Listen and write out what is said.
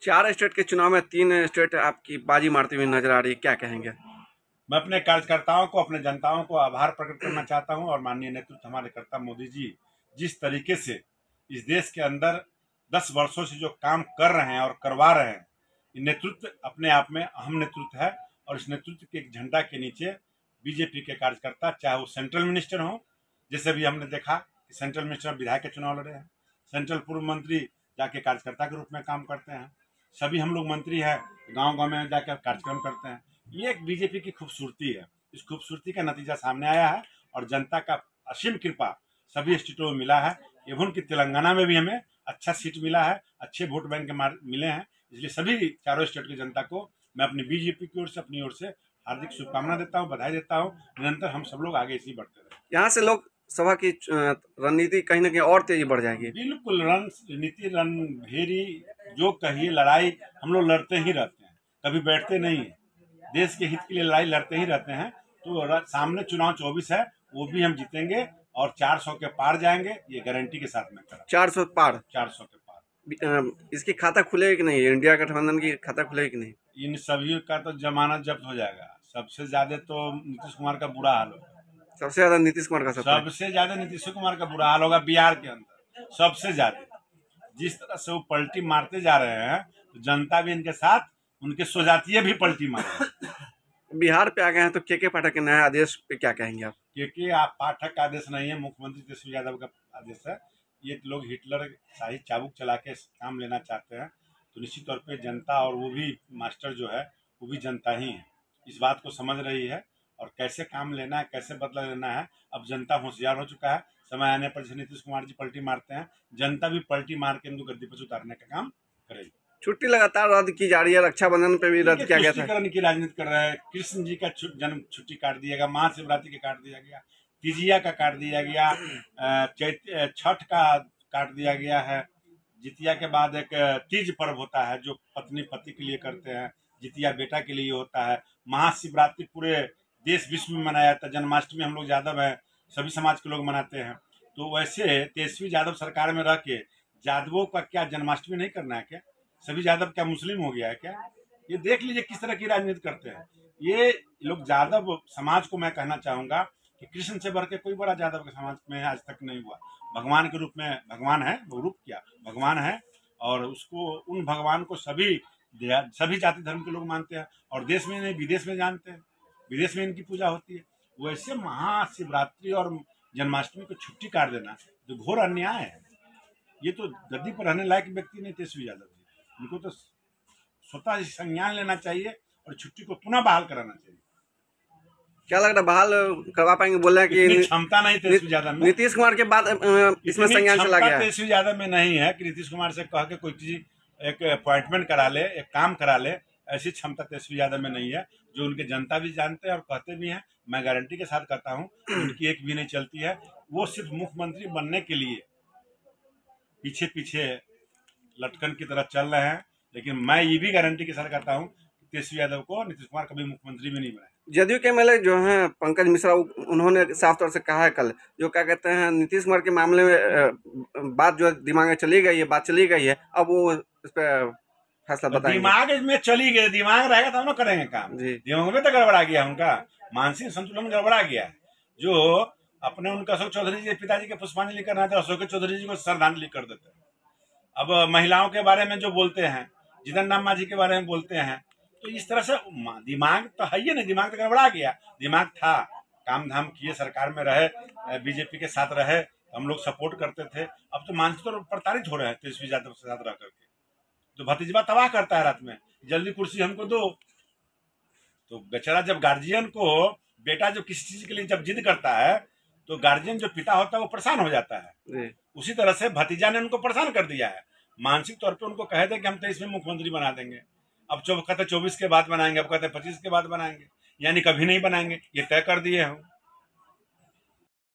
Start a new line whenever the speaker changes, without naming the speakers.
4 state के चुनाव में 3 स्टेट आपकी बाजी मारती हुई नजर आ रही है, क्या कहेंगे?
मैं अपने कार्यकर्ताओं को, अपने जनताओं को आभार प्रकट करना चाहता हूं और माननीय नेतृत्व हमारे कर्ता मोदी जी जिस तरीके से इस देश के अंदर 10 वर्षों से जो काम कर रहे हैं और करवा रहे हैं, ये नेतृत्व अपने आप में अहम नेतृत्व है। और इस नेतृत्व के एक झंडा के नीचे बीजेपी के कार्यकर्ता, चाहे वो सेंट्रल मिनिस्टर हो, जैसे भी हमने देखा कि सेंट्रल मिनिस्टर विधायक के चुनाव लड़े हैं, सेंट्रल पूर्व मंत्री जाके कार्यकर्ता के रूप में काम करते हैं, सभी हम लोग मंत्री हैं गांव गांव में जाकर कार्यक्रम करते हैं। ये एक बीजेपी की खूबसूरती है। इस खूबसूरती का नतीजा सामने आया है और जनता का असीम कृपा सभी स्टेटों में मिला है। एवं कि तेलंगाना में भी हमें अच्छा सीट मिला है, अच्छे वोट बैंक के मिले हैं। इसलिए सभी चारों स्टेट की जनता को मैं अपनी बीजेपी की ओर से, अपनी ओर से हार्दिक शुभकामना देता हूँ, बधाई देता हूँ। निरंतर हम सब लोग आगे इसी बढ़ते रहे।
यहाँ से लोग सभा की रणनीति कहीं ना कहीं और तेजी बढ़ जाएगी।
बिल्कुल, रणनीति रणभेरी जो कहिए, लड़ाई हम लोग लड़ते ही रहते हैं, कभी बैठते नहीं है। देश के हित के लिए लड़ाई लड़ते ही रहते हैं। तो सामने चुनाव 24 है, वो भी हम जीतेंगे और 400 के पार जाएंगे, ये गारंटी के साथ में करा।
400 पार?
400 के पार।
इसकी खाता खुलेगी कि नहीं? इंडिया गठबंधन की खाता खुलेगी कि नहीं?
इन सभी का तो जमानत जब्त हो जाएगा। सबसे ज्यादा तो नीतीश कुमार का बुरा हाल होगा।
सबसे ज्यादा नीतीश कुमार का?
सबसे ज्यादा नीतीश कुमार का बुरा हाल होगा बिहार के अंदर, सबसे ज्यादा। जिस तरह से वो पलटी मारते जा रहे हैं, तो जनता भी इनके साथ, उनके स्वजातीय भी पलटी मारे।
बिहार पे आ गए हैं तो के पाठक के नया आदेश पे क्या कहेंगे आप?
आप पाठक का आदेश नहीं है, मुख्यमंत्री तेजस्वी यादव का आदेश है। ये लोग हिटलर शाही चाबुक चला के काम लेना चाहते हैं, तो निश्चित तौर पे जनता, और वो भी मास्टर जो है वो भी जनता ही है, इस बात को समझ रही है। और कैसे काम लेना है, कैसे बदला लेना है, अब जनता होशियार हो चुका है। समय आने पर जैसे नीतीश कुमार जी पलटी मारते हैं, जनता भी पलटी मार के इनको गद्दी पर उतारने का काम करेगी।
छुट्टी लगातार रद्द की जा रही है, रक्षाबंधन पे भी रद्द किया गया था।
की राजनीति कर रहा है। कृष्ण जी का जन्म छुट्टी काट दिया गया, महाशिवरात्रि का काट दिया गया, तीजिया का काट दिया गया, छठ का काट दिया गया है। जितिया के बाद एक तीज पर्व होता है जो पत्नी पति के लिए करते हैं, जितिया बेटा के लिए होता है। महाशिवरात्रि पूरे देश विश्व में मनाया जाता है। जन्माष्टमी हम लोग यादव है, सभी समाज के लोग मनाते हैं। तो वैसे तेजस्वी यादव सरकार में रह के यादवों का क्या जन्माष्टमी नहीं करना है क्या? सभी यादव क्या मुस्लिम हो गया है क्या? ये देख लीजिए किस तरह की राजनीति करते हैं ये लोग। यादव समाज को मैं कहना चाहूंगा कि कृष्ण से बढ़ के कोई बड़ा यादव के समाज में आज तक नहीं हुआ। भगवान के रूप में भगवान है, वो रूप क्या भगवान है, और उसको, उन भगवान को सभी जाति धर्म के लोग मानते हैं, और देश में नहीं विदेश में जानते हैं, विदेश में इनकी पूजा होती है। वैसे महाशिवरात्रि और जन्माष्टमी को छुट्टी काट देना जो घोर अन्याय है। ये तो गद्दी पर रहने लायक व्यक्ति नहीं तेजस्वी यादव जी, उनको तो स्वतः संज्ञान लेना चाहिए और छुट्टी को पुनः बहाल कराना चाहिए।
क्या लग रहा है बहाल करवा पाएंगे? बोल रहे हैं कि
क्षमता नहीं तेजस्वी यादव में।
नीतीश कुमार के बाद इसमें संज्ञान चला गया है।
तेजस्वी यादव में नहीं है कि नीतीश कुमार से कह के कोई चीज, एक अपॉइंटमेंट करा ले, एक काम करा ले, ऐसी क्षमता तेजस्वी यादव में नहीं है, जो उनके जनता भी जानते हैं और कहते भी हैं। मैं गारंटी के साथ कहता हूँ उनकी एक भी नहीं चलती है। वो सिर्फ मुख्यमंत्री बनने के लिए पीछे पीछे लटकन की तरह चल रहे हैं। लेकिन मैं ये भी गारंटी के साथ कहता हूँ कि तेजस्वी यादव को नीतीश कुमार कभी मुख्यमंत्री भी नहीं बनाए।
जदयू के एमएलए जो हैं पंकज मिश्रा, उन्होंने साफ तौर से कहा है कल, जो क्या कहते हैं नीतीश कुमार के मामले में बात जो दिमाग में चली गई है, बात चली गई है, अब वो इस पर फैसला बताएंगे।
दिमाग में चली गई, दिमाग रहेगा तब ना करेंगे काम। दिमाग में तो गड़बड़ा गया, उनका मानसिक संतुलन गड़बड़ा गया है। जो अपने उनका अशोक चौधरी जी पिताजी के पुष्पांजलि करना था, अशोक चौधरी जी को श्रद्धांजलि कर देते हैं। अब महिलाओं के बारे में जो बोलते हैं, जितन राम मांझी के बारे में बोलते हैं, तो इस तरह से दिमाग तो है ही नहीं, दिमाग तो गड़बड़ा गया। दिमाग था, काम धाम किए, सरकार में रहे, बीजेपी के साथ रहे, हम लोग सपोर्ट करते थे। अब तो मानसिक तौर पर प्रताड़ित हो रहे हैं तेजस्वी यादव के साथ रह करके। तो भतीजबा तबाह करता है रात में, जल्दी कुर्सी हमको दो। तो बेचारा, जब गार्जियन को बेटा जो किसी चीज के लिए जब जिद करता है, तो गार्जियन जो पिता होता है वो परेशान हो जाता है। उसी तरह से भतीजा ने उनको परेशान कर दिया है। मानसिक तौर पे उनको कहे थे कि हम 23 में मुख्यमंत्री बना देंगे, अब कहते 24 के बाद बनाएंगे, अब कहते 25 के बाद बनाएंगे, यानी कभी नहीं बनाएंगे, ये तय कर दिए हम।